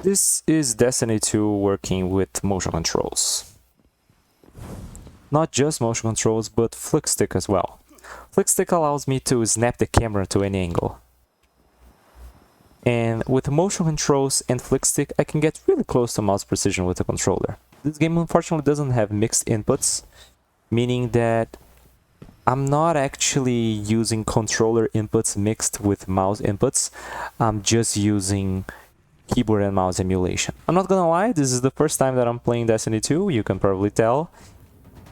This is Destiny 2 working with motion controls. Not just motion controls, but FlickStick as well. FlickStick allows me to snap the camera to any angle. And with motion controls and FlickStick, I can get really close to mouse precision with the controller. This game unfortunately doesn't have mixed inputs, meaning that I'm not actually using controller inputs mixed with mouse inputs. I'm just using keyboard and mouse emulation. I'm not gonna lie, this is the first time that I'm playing Destiny 2, you can probably tell.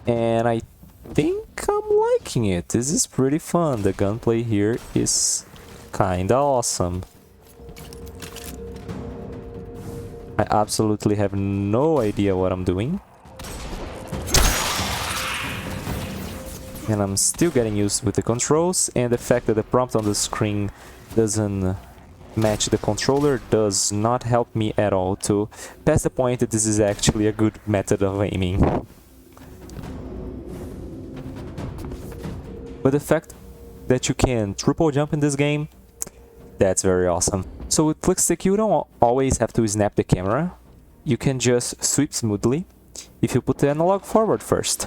And I think I'm liking it. This is pretty fun. The gunplay here is kinda awesome. I absolutely have no idea what I'm doing. And I'm still getting used with the controls, and the fact that the prompt on the screen doesn't match the controller does not help me at all to pass the point that this is actually a good method of aiming. But the fact that you can triple jump in this game, that's very awesome. So with FlickStick you don't always have to snap the camera. You can just sweep smoothly if you put the analog forward first.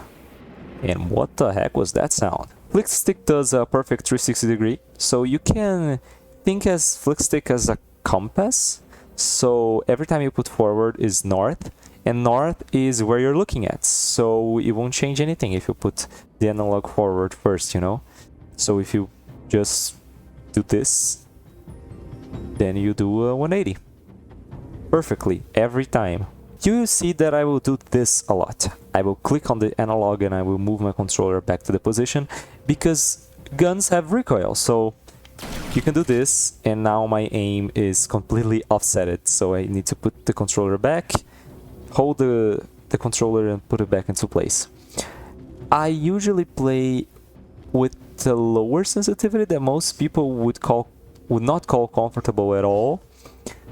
And what the heck was that sound? FlickStick does a perfect 360 degree, so you can think as FlickStick as a compass. So every time you put forward is north, and north is where you're looking at. So it won't change anything if you put the analog forward first, you know? So if you just do this, then you do a 180. Perfectly, every time. You will see that I will do this a lot. I will click on the analog and I will move my controller back to the position, because guns have recoil, so you can do this, and now my aim is completely offsetted, so I need to put the controller back, hold the controller and put it back into place. I usually play with the lower sensitivity that most people would not call comfortable at all,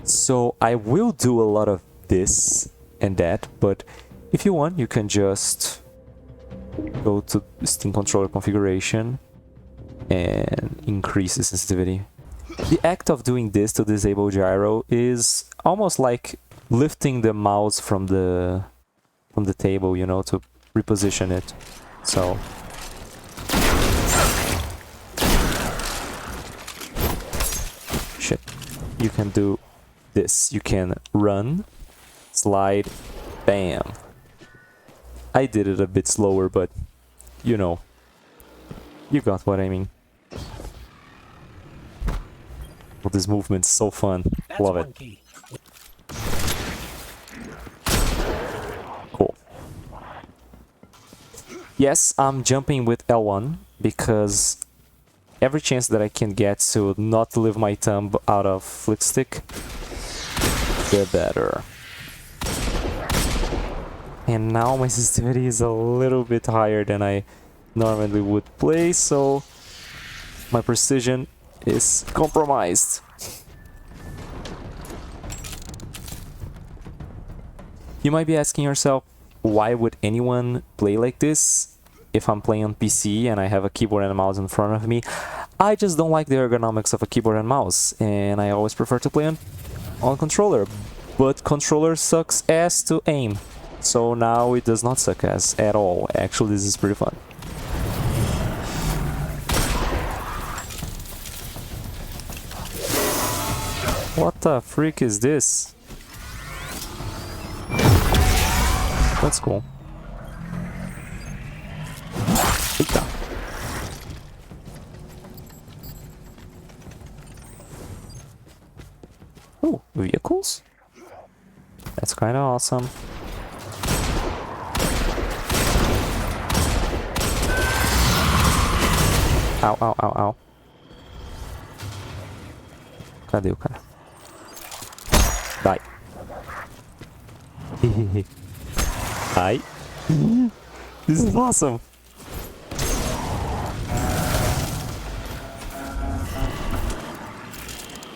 so I will do a lot of this and that, but if you want, you can just go to Steam controller configuration and increase the sensitivity. The act of doing this to disable gyro is almost like lifting the mouse from the table, you know, to reposition it. So shit. You can do this. You can run, slide, bam. I did it a bit slower, but you know, you got what I mean. Well, this movement's so fun. Love it. Cool. Yes, I'm jumping with L1 because every chance that I can get to not leave my thumb out of FlickStick, the better. And now my sensitivity is a little bit higher than I normally would play, so my precision is compromised. You might be asking yourself, why would anyone play like this if I'm playing on PC and I have a keyboard and a mouse in front of me? I just don't like the ergonomics of a keyboard and mouse, and I always prefer to play on controller. But controller sucks ass to aim. So now it does not suck ass at all. Actually, this is pretty fun. What the freak is this? That's cool. Eita. Oh, vehicles? That's kind of awesome. Au, au, au, au. Cadê o cara? Die. Die. This is awesome.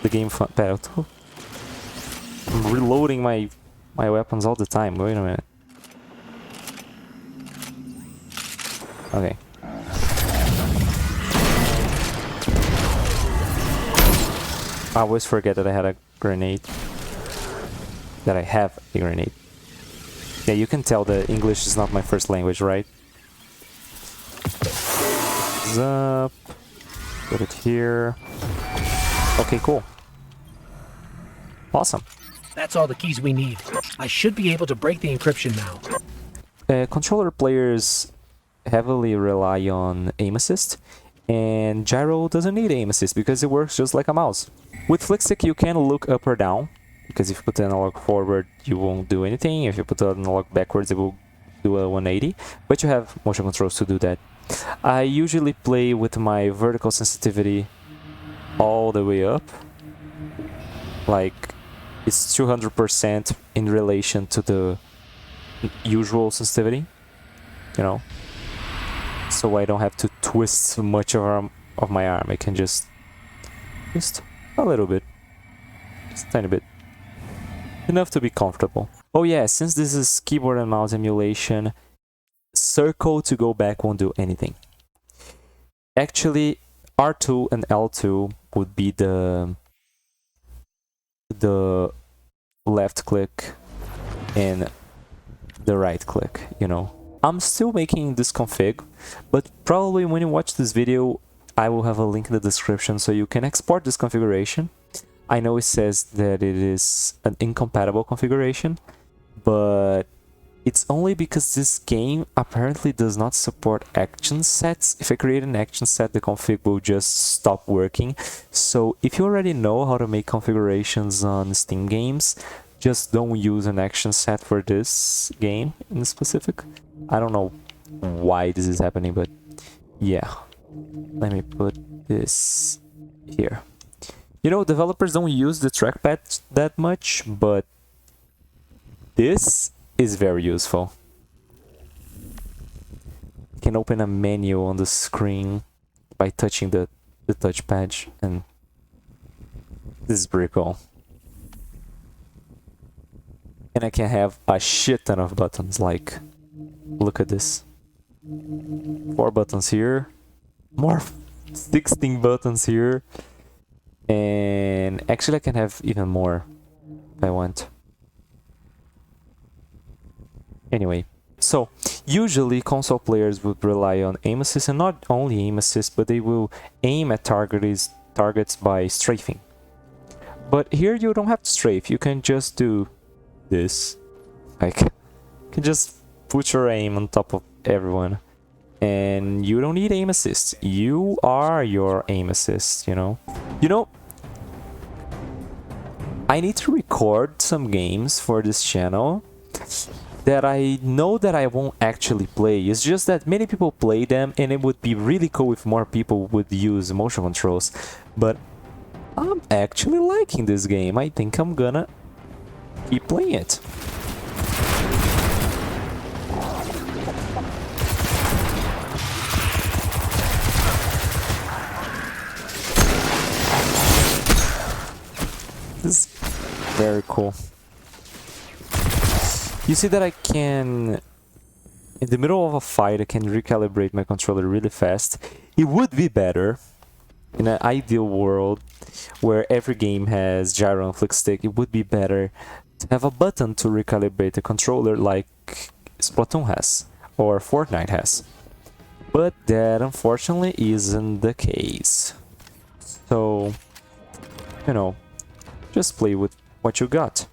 The game fun. Pera, eu tô... I'm reloading my weapons all the time. Wait a minute. Okay. I always forget that I had a grenade. that I have a grenade. Yeah, you can tell that English is not my first language, right? Up. Put it here. Okay, cool. Awesome. That's all the keys we need. I should be able to break the encryption now. Controller players heavily rely on aim assist, and Gyro doesn't need aim assist because it works just like a mouse. With FlickStick you can look up or down, because if you put the analog forward you won't do anything, if you put the analog backwards it will do a 180, but you have motion controls to do that. I usually play with my vertical sensitivity all the way up, like it's 200% in relation to the usual sensitivity, you know, so I don't have to twist much of my arm. I can just a little bit, just a tiny bit, enough to be comfortable. Oh yeah, since this is keyboard and mouse emulation, circle to go back won't do anything. Actually, R2 and L2 would be the left click and the right click, you know. I'm still making this config, but probably when you watch this video I will have a link in the description so you can export this configuration. I know it says that it is an incompatible configuration, but it's only because this game apparently does not support action sets. If I create an action set, the config will just stop working. So if you already know how to make configurations on Steam games, just don't use an action set for this game in specific. I don't know why this is happening, but yeah. Let me put this here. You know, developers don't use the trackpad that much, but this is very useful. You can open a menu on the screen by touching the touchpad, and this is pretty cool. And I can have a shit ton of buttons, like, look at this. 4 buttons here, more 16 buttons here, and actually I can have even more if I want. Anyway, so usually console players would rely on aim assist, and not only aim assist, but they will aim at targets by strafing. But here you don't have to strafe, you can just do this. Like, you can just put your aim on top of everyone, and you don't need aim assist. You are your aim assist, you know? You know, I need to record some games for this channel that I know that I won't actually play. It's just that many people play them, and it would be really cool if more people would use motion controls. But I'm actually liking this game. I think I'm gonna keep playing it. This is very cool. You see that I can, in the middle of a fight, I can recalibrate my controller really fast. It would be better in an ideal world where every game has gyro and FlickStick. It would be better to have a button to recalibrate the controller like Splatoon has or Fortnite has. But that unfortunately isn't the case. So, you know, just play with what you got.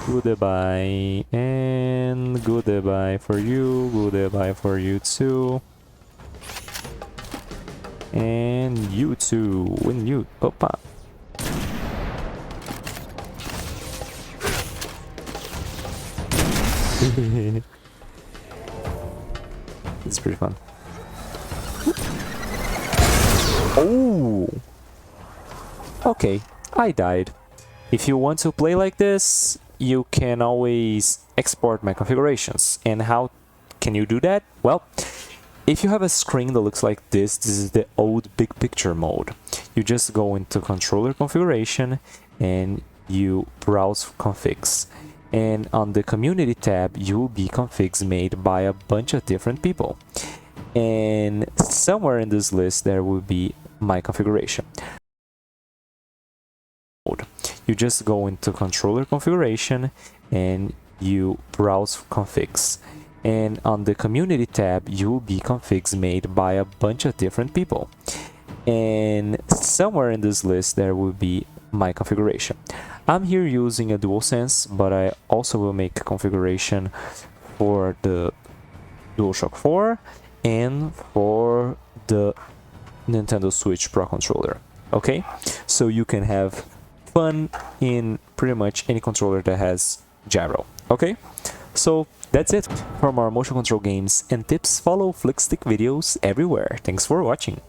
Goodbye, and goodbye for you, goodbye for you too. And you too, when you, opa. It's pretty fun. Oh! Okay, I died. If you want to play like this, you can always export my configurations. And how can you do that? Well, if you have a screen that looks like this is the old big picture mode. You just go into controller configuration and you browse configs. And on the community tab, you will be configs made by a bunch of different people. And somewhere in this list, there will be my configuration. you just go into controller configuration and you browse configs. And on the community tab, you will be configs made by a bunch of different people. And somewhere in this list, there will be my configuration. I'm here using a DualSense, but I also will make a configuration for the DualShock 4 and for the Nintendo Switch Pro Controller. Okay, so you can have fun in pretty much any controller that has gyro. Okay, so that's it. For more motion control games and tips, follow FlickStick videos everywhere. Thanks for watching.